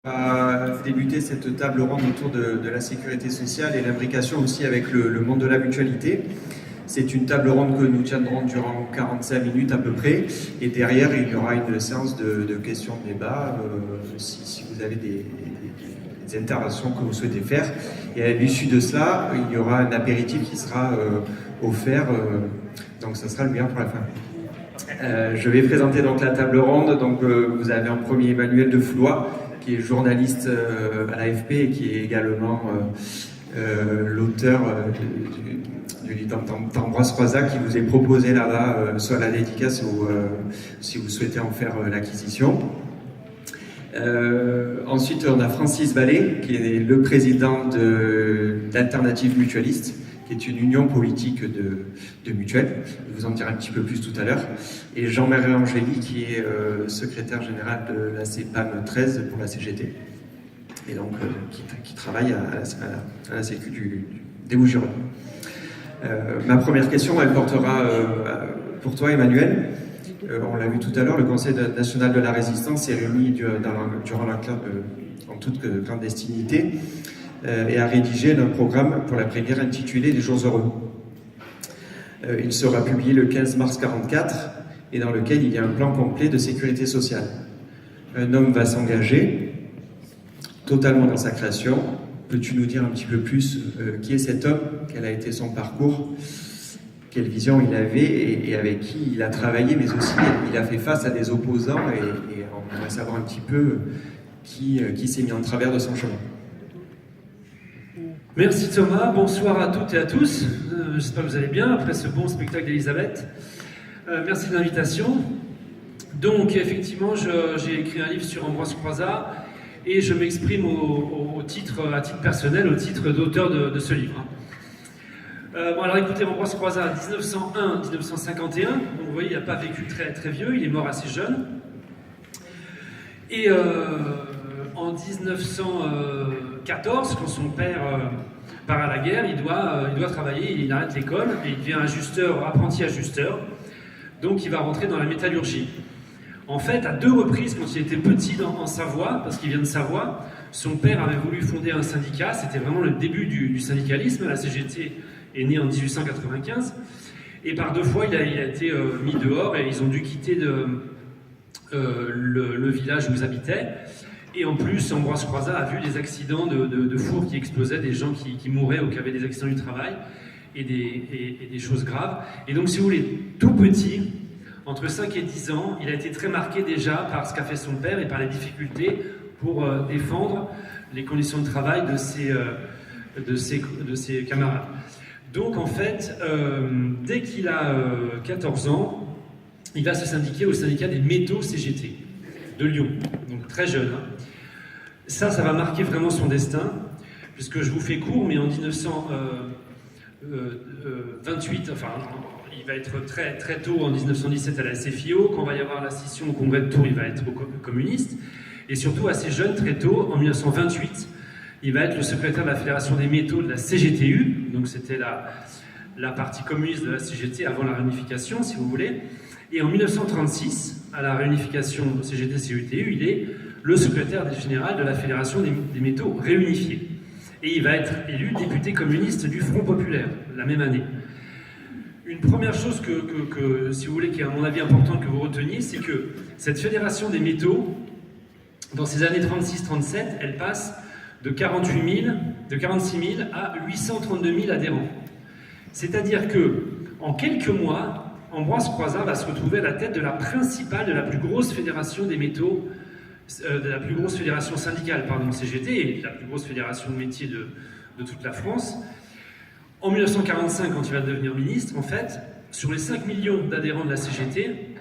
va débuter cette table ronde autour de la sécurité sociale et l'imbrication aussi avec le monde de la mutualité. C'est une table ronde que nous tiendrons durant 45 minutes à peu près, et derrière il y aura une séance de questions-débats si vous avez des interventions que vous souhaitez faire. Et à l'issue de cela, il y aura un apéritif qui sera offert, donc ça sera le meilleur pour la fin. Je vais présenter donc la table ronde. Donc, vous avez en premier Emmanuel de Foulois, qui est journaliste à l'AFP et qui est également l'auteur du livre d'Ambroise Croizat qui vous est proposé là-bas, soit la dédicace ou si vous souhaitez en faire l'acquisition. Ensuite, on a Francis Vallée, qui est le président d'Alternative Mutualiste, qui est une union politique de mutuelles. Je vous en dirai un petit peu plus tout à l'heure. Et Jean-Marie Angéli, qui est secrétaire général de la CEPAM 13 pour la CGT, et donc qui travaille à la Sécu des Bouches-du-Rhône. Ma première question, elle portera pour toi, Emmanuel. On l'a vu tout à l'heure, le Conseil national de la résistance s'est réuni durant l'enclave en toute clandestinité et a rédigé un programme pour l'après-guerre intitulé « Les jours heureux ». Il sera publié le 15 mars 1944 et dans lequel il y a un plan complet de sécurité sociale. Un homme va s'engager totalement dans sa création. Peux-tu nous dire un petit peu plus qui est cet homme, quel a été son parcours, quelle vision il avait et avec qui il a travaillé, mais aussi il a fait face à des opposants et on aimerait savoir un petit peu qui s'est mis en travers de son chemin. Merci Thomas, bonsoir à toutes et à tous. J'espère que vous allez bien après ce bon spectacle d'Elisabeth. Merci de l'invitation. Donc effectivement, j'ai écrit un livre sur Ambroise Croizat et je m'exprime à titre personnel, au titre d'auteur de ce livre. Bon, alors écoutez, Ambroise Croizat, 1901-1951, donc vous voyez, il n'a pas vécu très, très vieux, il est mort assez jeune. Et en 1914, quand son père part à la guerre, il doit travailler, il arrête l'école et il devient apprenti ajusteur. Donc il va rentrer dans la métallurgie. En fait, à 2 reprises, quand il était petit en Savoie, parce qu'il vient de Savoie, son père avait voulu fonder un syndicat, c'était vraiment le début du syndicalisme, la CGT est née en 1895, et par 2 fois il a été mis dehors et ils ont dû quitter le village où ils habitaient. Et en plus, Ambroise Croizat a vu des accidents de fours qui explosaient, des gens qui mouraient ou qui avaient des accidents du travail et des choses graves. Et donc, si vous voulez, tout petit, entre 5 et 10 ans, il a été très marqué déjà par ce qu'a fait son père et par les difficultés pour défendre les conditions de travail de ses camarades. Donc, en fait, dès qu'il a 14 ans, il va se syndiquer au syndicat des métaux CGT de Lyon, donc très jeune. Ça va marquer vraiment son destin, puisque je vous fais court, mais en 1928, enfin, il va être très, très tôt en 1917 à la SFIO. Quand va y avoir la scission au congrès de Tours, il va être communiste. Et surtout, assez jeune, très tôt, en 1928, il va être le secrétaire de la Fédération des métaux de la CGTU, donc c'était la partie communiste de la CGT avant la réunification, si vous voulez. Et en 1936, à la réunification CGT-CUTU, il est le secrétaire général de la Fédération des métaux réunifiés. Et il va être élu député communiste du Front populaire, la même année. Une première chose que si vous voulez, qui est à mon avis importante que vous reteniez, c'est que cette Fédération des métaux, dans ces années 36-37, elle passe de 46 000 à 832 000 adhérents. C'est-à-dire que, en quelques mois, Ambroise Croizat va se retrouver à la tête de la plus grosse fédération des métaux, de la plus grosse fédération syndicale, CGT, et la plus grosse fédération de métiers de toute la France. En 1945, quand il va devenir ministre, en fait, sur les 5 millions d'adhérents de la CGT,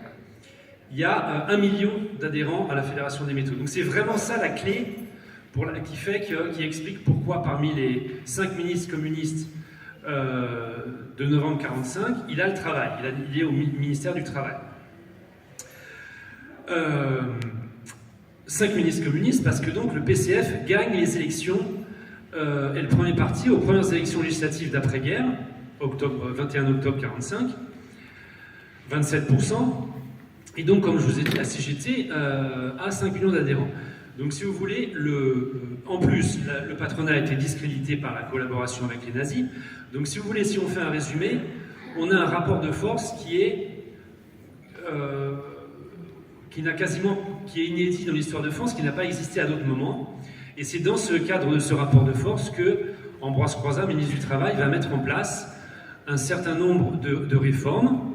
il y a 1 million d'adhérents à la fédération des métaux. Donc c'est vraiment ça la clé qui explique pourquoi parmi les 5 ministres communistes de novembre 1945, il a le travail, il est au ministère du Travail. 5 ministres communistes parce que donc le PCF gagne les élections et le premier parti aux premières élections législatives d'après-guerre, 21 octobre 1945, 27%. Et donc, comme je vous ai dit, la CGT a 5 millions d'adhérents. Donc si vous voulez, en plus, le patronat a été discrédité par la collaboration avec les nazis. Donc si vous voulez, si on fait un résumé, on a un rapport de force qui est inédit dans l'histoire de France, qui n'a pas existé à d'autres moments. Et c'est dans ce cadre de ce rapport de force que Ambroise Croizat, ministre du Travail, va mettre en place un certain nombre de réformes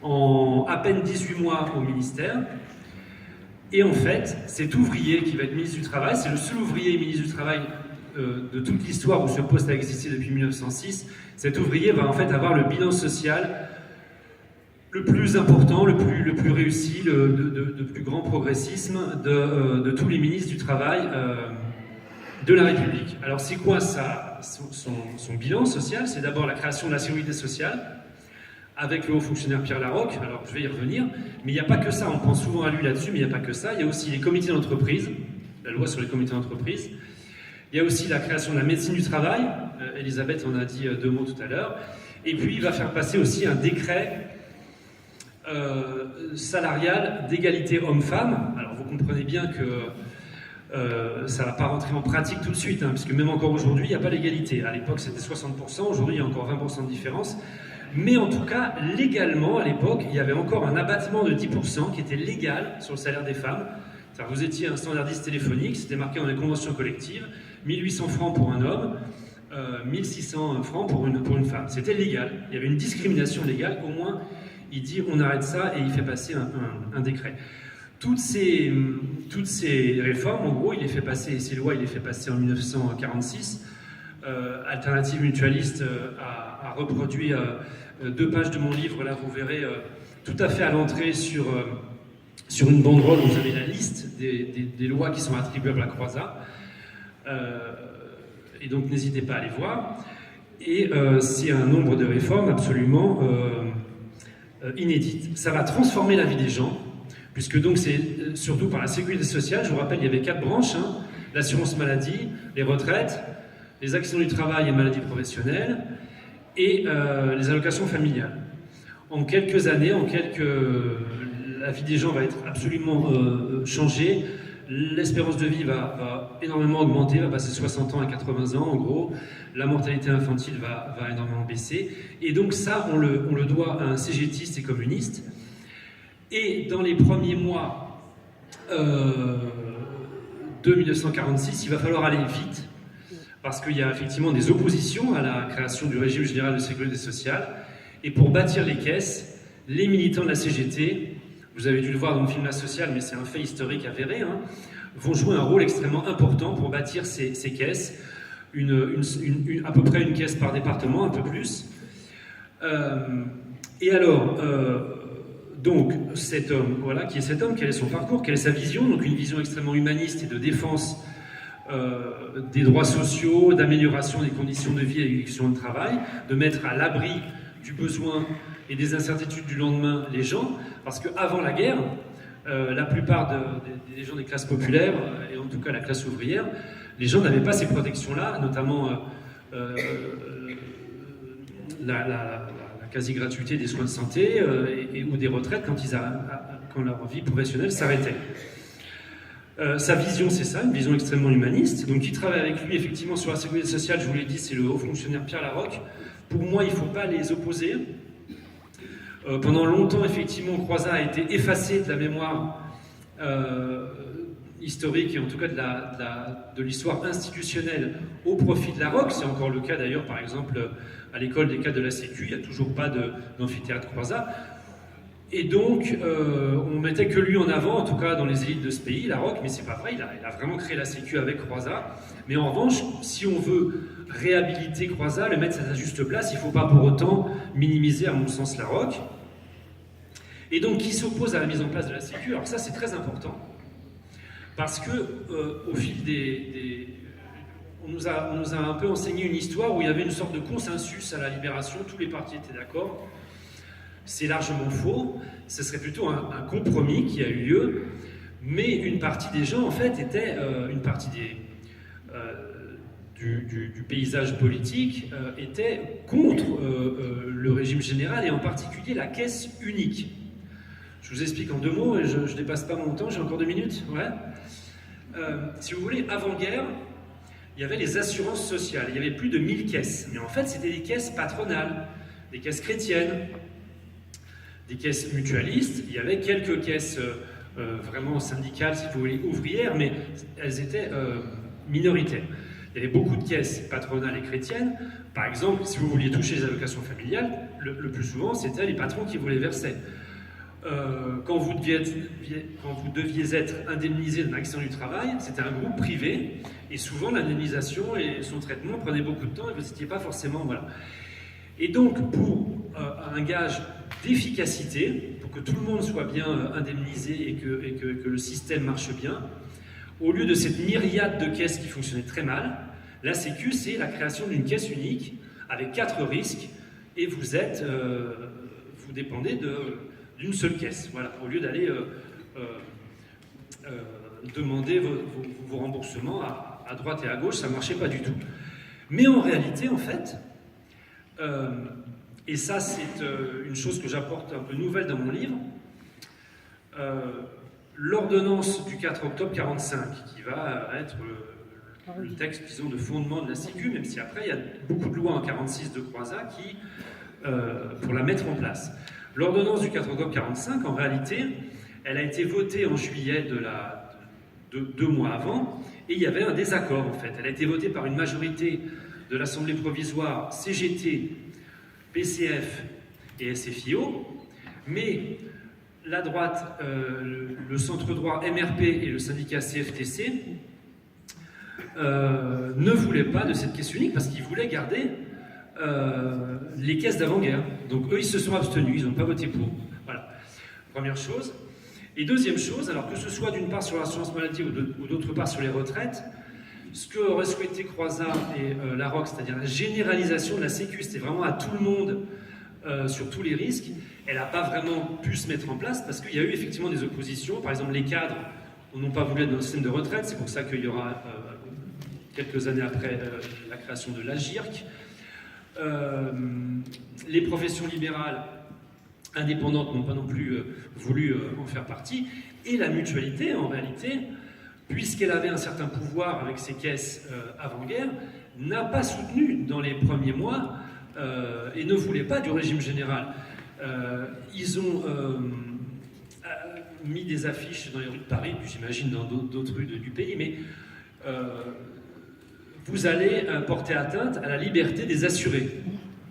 en à peine 18 mois au ministère. Et en fait, cet ouvrier qui va être ministre du Travail, c'est le seul ouvrier ministre du Travail de toute l'histoire où ce poste a existé depuis 1906. Cet ouvrier va en fait avoir le bilan social le plus important, le plus réussi, de plus grand progressisme de tous les ministres du Travail de la République. Alors c'est quoi son bilan social? C'est d'abord la création de la sécurité sociale, avec le haut fonctionnaire Pierre Laroque. Alors je vais y revenir, mais il n'y a pas que ça, on pense souvent à lui là-dessus, mais il n'y a pas que ça. Il y a aussi les comités d'entreprise, la loi sur les comités d'entreprise. Il y a aussi la création de la médecine du travail, Elisabeth en a dit 2 mots tout à l'heure. Et puis il va faire passer aussi un décret salarial d'égalité homme-femme. Alors vous comprenez bien que ça ne va pas rentrer en pratique tout de suite, puisque même encore aujourd'hui, il n'y a pas l'égalité. À l'époque, c'était 60%, aujourd'hui, il y a encore 20% de différence. Mais en tout cas, légalement, à l'époque, il y avait encore un abattement de 10% qui était légal sur le salaire des femmes. C'est-à-dire, vous étiez un standardiste téléphonique, c'était marqué dans les conventions collectives, 1800 francs pour un homme, 1600 francs pour une femme. C'était légal. Il y avait une discrimination légale. Au moins, il dit on arrête ça et il fait passer un décret. Toutes ces réformes, en gros, il les fait passer, ces lois, il les fait passer en 1946. Alternative mutualiste a reproduit 2 pages de mon livre, là vous verrez tout à fait à l'entrée sur une banderole, vous avez la liste des lois qui sont attribuables à Croizat. Et donc n'hésitez pas à les voir. Et c'est un nombre de réformes absolument inédites. Ça va transformer la vie des gens, puisque donc c'est surtout par la sécurité sociale. Je vous rappelle, il y avait 4 branches, l'assurance maladie, les retraites, les accidents du travail et maladies professionnelles, et les allocations familiales. En quelques années, la vie des gens va être absolument changée. L'espérance de vie va énormément augmenter, va passer de 60 ans à 80 ans en gros. La mortalité infantile va énormément baisser. Et donc ça, on le doit à un cégétiste et communiste. Et dans les premiers mois de 1946, il va falloir aller vite, parce qu'il y a effectivement des oppositions à la création du régime général de sécurité sociale. Et pour bâtir les caisses, les militants de la CGT, vous avez dû le voir dans le film La Sociale, mais c'est un fait historique avéré, vont jouer un rôle extrêmement important pour bâtir ces caisses, à peu près une caisse par département, un peu plus. Et alors, donc, cet homme, voilà, qui est cet homme, quel est son parcours, quelle est sa vision? Donc une vision extrêmement humaniste et de défense des droits sociaux, d'amélioration des conditions de vie et des conditions de travail, de mettre à l'abri du besoin et des incertitudes du lendemain les gens, parce qu'avant la guerre, la plupart des gens des classes populaires, et en tout cas la classe ouvrière, les gens n'avaient pas ces protections-là, notamment la quasi-gratuité des soins de santé ou des retraites quand leur vie professionnelle s'arrêtait. Sa vision, c'est ça, une vision extrêmement humaniste. Donc, il travaille avec lui, effectivement, sur la sécurité sociale. Je vous l'ai dit, c'est le haut fonctionnaire Pierre Laroque. Pour moi, il ne faut pas les opposer. Pendant longtemps, effectivement, Croizat a été effacé de la mémoire historique et en tout cas de l'histoire institutionnelle au profit de Laroque. C'est encore le cas, d'ailleurs, par exemple, à l'école des cadres de la Sécu, il n'y a toujours pas d'amphithéâtre Croizat. Et donc, on mettait que lui en avant, en tout cas dans les élites de ce pays, Laroque, mais c'est pas vrai, il a vraiment créé la Sécu avec Croizat. Mais en revanche, si on veut réhabiliter Croizat, le mettre à sa juste place, il ne faut pas pour autant minimiser, à mon sens, Laroque. Et donc, qui s'oppose à la mise en place de la Sécu? Alors ça, c'est très important, parce que au fil on nous a un peu enseigné une histoire où il y avait une sorte de consensus à la Libération, tous les partis étaient d'accord. C'est largement faux, ce serait plutôt un compromis qui a eu lieu, mais une partie des gens, en fait, une partie du paysage politique était contre le régime général et en particulier la caisse unique. Je vous explique en 2 mots, et je ne dépasse pas mon temps, j'ai encore 2 minutes, ouais. si vous voulez, avant-guerre, il y avait les assurances sociales. Il y avait plus de 1000 caisses. Mais en fait, c'était des caisses patronales, des caisses chrétiennes, des caisses mutualistes. Il y avait quelques caisses vraiment syndicales, si vous voulez, ouvrières, mais elles étaient minoritaires. Il y avait beaucoup de caisses patronales et chrétiennes. Par exemple, si vous vouliez toucher les allocations familiales, le plus souvent, c'était les patrons qui vous les versaient. Quand vous deviez être indemnisé d'un accident du travail, c'était un groupe privé, et souvent l'indemnisation et son traitement prenaient beaucoup de temps, et vous n'étiez pas forcément... Voilà. Et donc, pour un gage d'efficacité, pour que tout le monde soit bien indemnisé et que le système marche bien, au lieu de cette myriade de caisses qui fonctionnaient très mal, la Sécu, c'est la création d'une caisse unique avec 4 risques, et vous dépendez d'une seule caisse, voilà, au lieu d'aller demander vos remboursements à droite et à gauche, ça ne marchait pas du tout. Mais en réalité, en fait, et ça c'est une chose que j'apporte un peu nouvelle dans mon livre, l'ordonnance du 4 octobre 1945, qui va être le texte, disons, de fondement de la Sécu, même si après il y a beaucoup de lois en 1946 de Croizat pour la mettre en place. L'ordonnance du 4 octobre 1945, en réalité, elle a été votée en juillet de 2 mois avant, et il y avait un désaccord en fait. Elle a été votée par une majorité de l'Assemblée provisoire CGT, PCF et SFIO, mais la droite, le centre droit MRP et le syndicat CFTC ne voulaient pas de cette caisse unique parce qu'ils voulaient garder les caisses d'avant-guerre. Donc eux, ils se sont abstenus, ils n'ont pas voté pour. Voilà, première chose. Et deuxième chose, alors que ce soit d'une part sur l'assurance maladie ou d'autre part sur les retraites, ce que aurait souhaité Croizat et Larocque, c'est-à-dire la généralisation de la Sécu, c'était vraiment à tout le monde sur tous les risques, elle n'a pas vraiment pu se mettre en place parce qu'il y a eu effectivement des oppositions. Par exemple, les cadres n'ont pas voulu être dans le système de retraite, c'est pour ça qu'il y aura quelques années après la création de l'AGIRC. Les professions libérales indépendantes n'ont pas non plus voulu en faire partie, et la mutualité, en réalité, puisqu'elle avait un certain pouvoir avec ses caisses avant-guerre, n'a pas soutenu dans les premiers mois et ne voulait pas du régime général. Ils ont mis des affiches dans les rues de Paris, puis j'imagine dans d'autres rues du pays, mais vous allez porter atteinte à la liberté des assurés.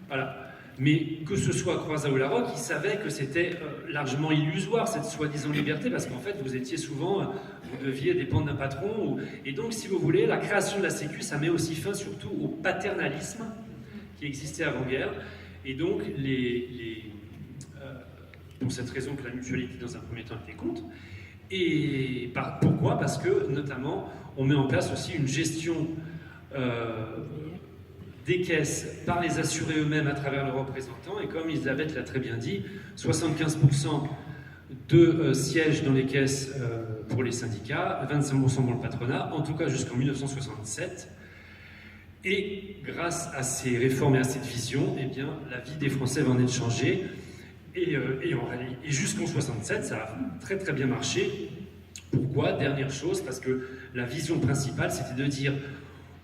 Voilà. Mais que ce soit Croizat ou Larocque, ils savaient que c'était largement illusoire, cette soi-disant liberté, parce qu'en fait, vous étiez souvent, vous deviez dépendre d'un patron. Et donc, si vous voulez, la création de la Sécu, ça met aussi fin surtout au paternalisme qui existait avant-guerre. Et donc, pour cette raison que la mutualité, dans un premier temps, était contre. Et pourquoi ? Parce que, notamment, on met en place aussi une gestion des caisses par les assurés eux-mêmes à travers leurs représentants, et comme Elisabeth l'a très bien dit, 75% de sièges dans les caisses pour les syndicats, 25% pour le patronat, en tout cas jusqu'en 1967. Et grâce à ces réformes et à cette vision, eh bien, la vie des Français va en être changée. Et jusqu'en 67, ça a très très bien marché. Pourquoi ? Dernière chose, parce que la vision principale, c'était de dire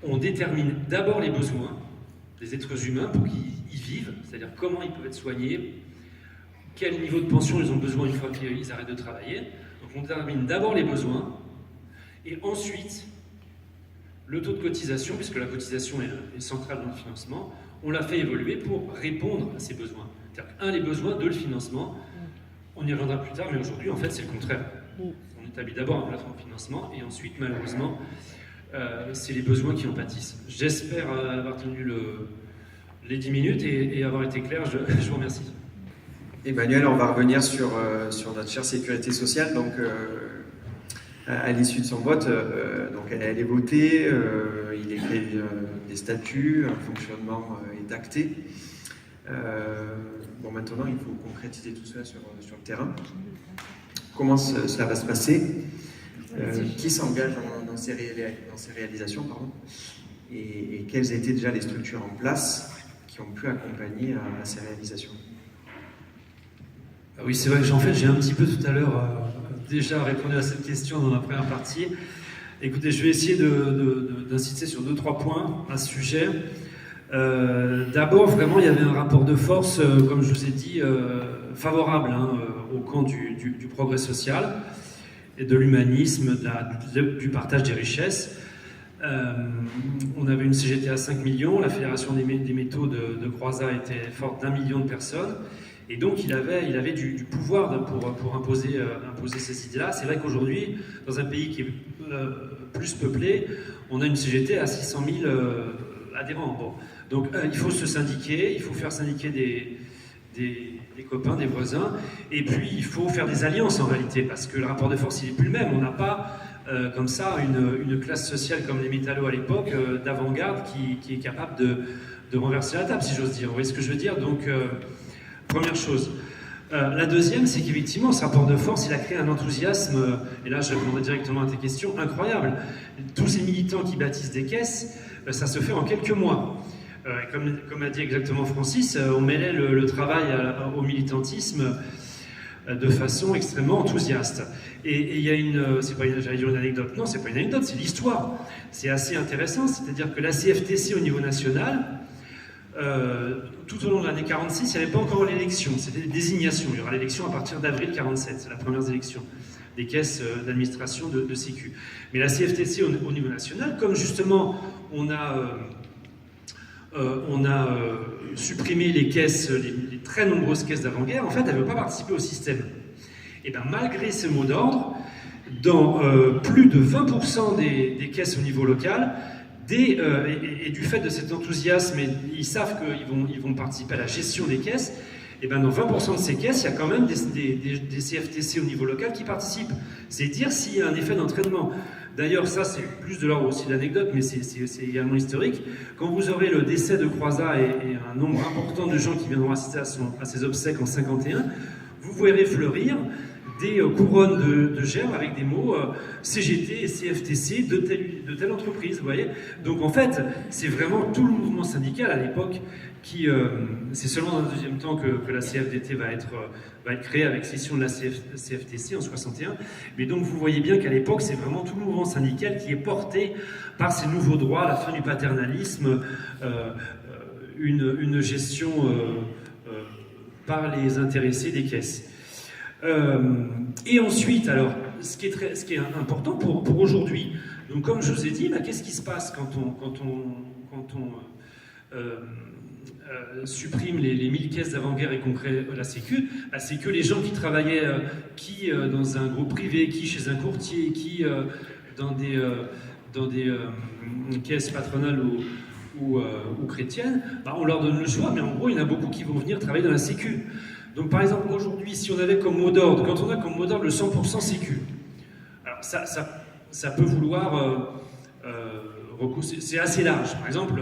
on détermine d'abord les besoins des êtres humains pour qu'ils vivent, c'est-à-dire comment ils peuvent être soignés, quel niveau de pension ils ont besoin une fois qu'ils arrêtent de travailler. Donc on détermine d'abord les besoins, et ensuite le taux de cotisation, puisque la cotisation est centrale dans le financement, on l'a fait évoluer pour répondre à ces besoins. C'est-à-dire les besoins, le financement. On y reviendra plus tard, mais aujourd'hui, en fait, c'est le contraire. On établit d'abord un plafond de financement, et ensuite, malheureusement, c'est les besoins qui en pâtissent. J'espère avoir tenu les 10 minutes et avoir été clair. Je vous remercie. Emmanuel, on va revenir sur notre chère sécurité sociale. Donc, à l'issue de son vote, donc elle est votée, il est créé des statuts, un fonctionnement est acté. Bon, maintenant, il faut concrétiser tout ça sur le terrain. Comment cela va se passer ? Qui s'engage dans ces réalisations, pardon, et quelles étaient déjà les structures en place qui ont pu accompagner à ces réalisations ? Oui, c'est vrai que j'ai un petit peu tout à l'heure déjà répondu à cette question dans la première partie. Écoutez, je vais essayer d'insister sur 2-3 points à ce sujet. D'abord, vraiment, il y avait un rapport de force, comme je vous ai dit, favorable au camp du progrès social et de l'humanisme, du partage des richesses. On avait une CGT à 5 millions, la Fédération des métaux de Croizat était forte d'1 million de personnes, et donc il avait du pouvoir pour imposer ces idées-là. C'est vrai qu'aujourd'hui, dans un pays qui est plus peuplé, on a une CGT à 600 000 adhérents. Bon. Donc il faut se syndiquer, il faut faire syndiquer des copains, des voisins, et puis il faut faire des alliances en réalité, parce que le rapport de force il n'est plus le même. On n'a pas comme ça une classe sociale comme les métallos à l'époque, d'avant-garde, qui est capable de renverser la table, si j'ose dire. Vous voyez ce que je veux dire? Donc, première chose. La deuxième, c'est qu'effectivement, ce rapport de force, il a créé un enthousiasme, et là je répondrai directement à tes questions, incroyable. Tous ces militants qui bâtissent des caisses, ça se fait en quelques mois. Comme a dit exactement Francis, on mêlait le travail au militantisme de façon extrêmement enthousiaste. Et il y a j'allais dire une anecdote, non, c'est pas une anecdote, c'est l'histoire. C'est assez intéressant, c'est-à-dire que la CFTC au niveau national, tout au long de l'année 46, il n'y avait pas encore l'élection, c'était des désignations. Il y aura l'élection à partir d'avril 47, c'est la première élection des caisses d'administration de Sécu. Mais la CFTC au niveau national, comme justement on a supprimé les caisses, les très nombreuses caisses d'avant-guerre, en fait, elles ne veulent pas participer au système. Et bien, malgré ce mot d'ordre, dans plus de 20% des caisses au niveau local, et du fait de cet enthousiasme, ils savent qu'ils vont participer à la gestion des caisses, et bien dans 20% de ces caisses, il y a quand même des CFTC au niveau local qui participent. C'est dire s'il y a un effet d'entraînement. D'ailleurs, ça, c'est plus de l'ordre aussi d'anecdote, mais c'est également historique. Quand vous aurez le décès de Croizat et un nombre important de gens qui viendront assister à ses obsèques en 51, vous verrez fleurir des couronnes de germes avec des mots CGT et CFTC de telle entreprise, vous voyez. Donc en fait, c'est vraiment tout le mouvement syndical à l'époque qui... c'est seulement dans un deuxième temps que la CFDT va être créée avec scission de la CFTC en 61. Mais donc vous voyez bien qu'à l'époque, c'est vraiment tout le mouvement syndical qui est porté par ces nouveaux droits, la fin du paternalisme, une gestion par les intéressés des caisses. Et ensuite, alors, ce qui est important pour aujourd'hui, donc comme je vous ai dit, qu'est-ce qui se passe quand on supprime les 1000 caisses d'avant-guerre et qu'on crée la Sécu? C'est que les gens qui travaillaient, dans un groupe privé, qui chez un courtier, qui dans des caisses patronales ou chrétiennes, on leur donne le choix, mais en gros, il y en a beaucoup qui vont venir travailler dans la Sécu. Donc par exemple, aujourd'hui, si on avait comme mot d'ordre, quand on a comme mot d'ordre le 100% Sécu, alors ça peut vouloir... c'est assez large. Par exemple,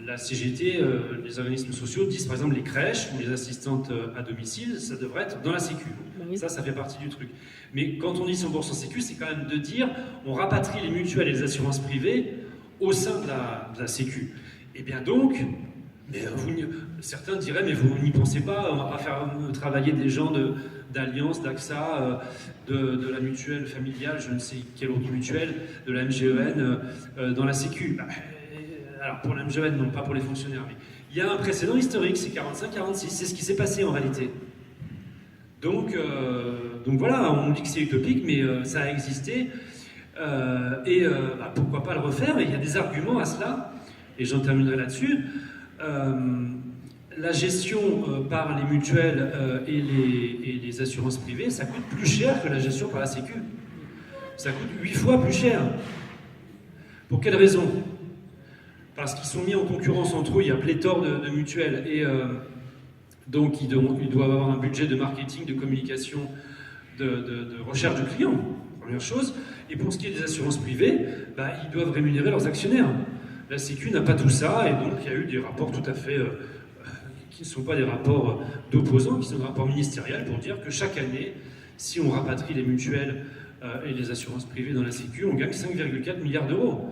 la CGT, les organismes sociaux disent par exemple les crèches ou les assistantes à domicile, ça devrait être dans la Sécu. Oui. Ça fait partie du truc. Mais quand on dit 100% Sécu, c'est quand même de dire on rapatrie les mutuelles et les assurances privées au sein de la Sécu. Et bien donc... Mais certains diraient, mais vous n'y pensez pas, on va pas faire travailler des gens d'Alliance, d'AXA, de la mutuelle familiale, je ne sais quelle autre mutuelle, de la MGEN, dans la Sécu. Alors pour la MGEN, non, pas pour les fonctionnaires, mais il y a un précédent historique, c'est 45-46, c'est ce qui s'est passé en réalité. Donc voilà, on dit que c'est utopique, mais ça a existé, pourquoi pas le refaire, et il y a des arguments à cela, et j'en terminerai là-dessus. La gestion par les mutuelles et les assurances privées, ça coûte plus cher que la gestion par la Sécu. Ça coûte 8 fois plus cher. Pour quelle raison? Parce qu'ils sont mis en concurrence entre eux, il y a pléthore de mutuelles, et donc ils doivent avoir un budget de marketing, de communication, de recherche de clients, première chose. Et pour ce qui est des assurances privées, ils doivent rémunérer leurs actionnaires. La Sécu n'a pas tout ça, et donc il y a eu des rapports tout à fait... qui ne sont pas des rapports d'opposants, qui sont des rapports ministériels pour dire que chaque année, si on rapatrie les mutuelles et les assurances privées dans la Sécu, on gagne 5,4 milliards d'euros.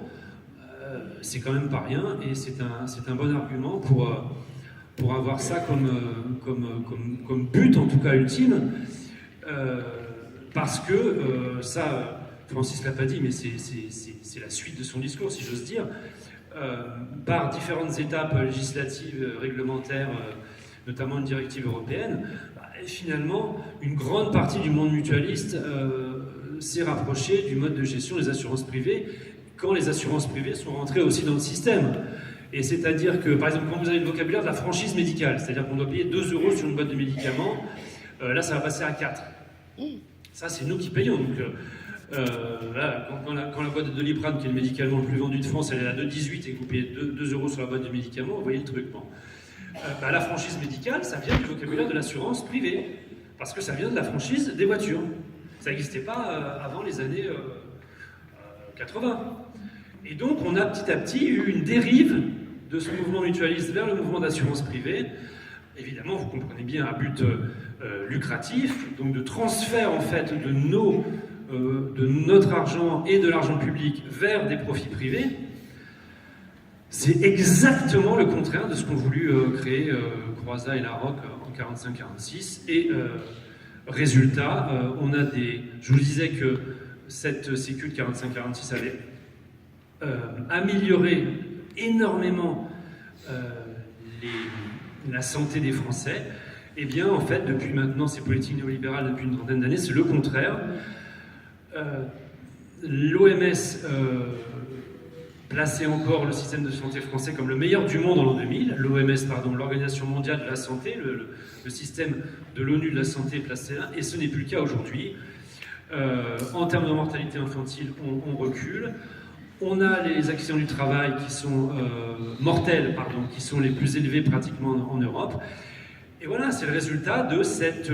C'est quand même pas rien, et c'est un bon argument pour avoir ça comme but, en tout cas ultime, parce que ça Francis l'a pas dit, mais c'est la suite de son discours, si j'ose dire, par différentes étapes législatives, réglementaires, notamment une directive européenne, et finalement, une grande partie du monde mutualiste s'est rapprochée du mode de gestion des assurances privées, quand les assurances privées sont rentrées aussi dans le système. Et c'est-à-dire que, par exemple, quand vous avez le vocabulaire de la franchise médicale, c'est-à-dire qu'on doit payer 2 € sur une boîte de médicaments, là, ça va passer à 4. Ça, c'est nous qui payons. Donc, là, quand la boîte de Doliprane, qui est le médicament le plus vendu de France, elle est à 2,18 et que vous payez 2 € sur la boîte de médicaments, vous voyez le truc. Bon. La franchise médicale, ça vient du vocabulaire de l'assurance privée, parce que ça vient de la franchise des voitures. Ça n'existait pas avant les années 80. Et donc, on a petit à petit eu une dérive de ce mouvement mutualiste vers le mouvement d'assurance privée. Évidemment, vous comprenez bien, à but lucratif, donc de transfert en fait de notre argent et de l'argent public vers des profits privés. C'est exactement le contraire de ce qu'ont voulu créer Croizat et Larocque en 45-46. Et résultat, on a des... Je vous disais que cette sécu de 45-46 avait amélioré énormément la santé des Français. Eh bien, en fait, depuis maintenant, ces politiques néolibérales, depuis une trentaine d'années, c'est le contraire. L'OMS plaçait encore le système de santé français comme le meilleur du monde en l'an 2000. L'OMS, pardon, l'Organisation mondiale de la santé, le système de l'ONU de la santé placé là, et ce n'est plus le cas aujourd'hui. En termes de mortalité infantile, on recule. On a les accidents du travail qui sont mortels, pardon, qui sont les plus élevés pratiquement en Europe. Et voilà, c'est le résultat de cette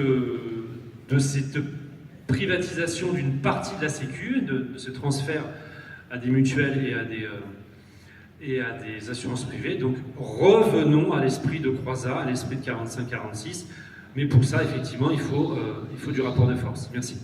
privatisation d'une partie de la Sécu, de ce transfert à des mutuelles et à des assurances privées. Donc revenons à l'esprit de Croizat, à l'esprit de 45-46. Mais pour ça, effectivement, il faut du rapport de force. Merci.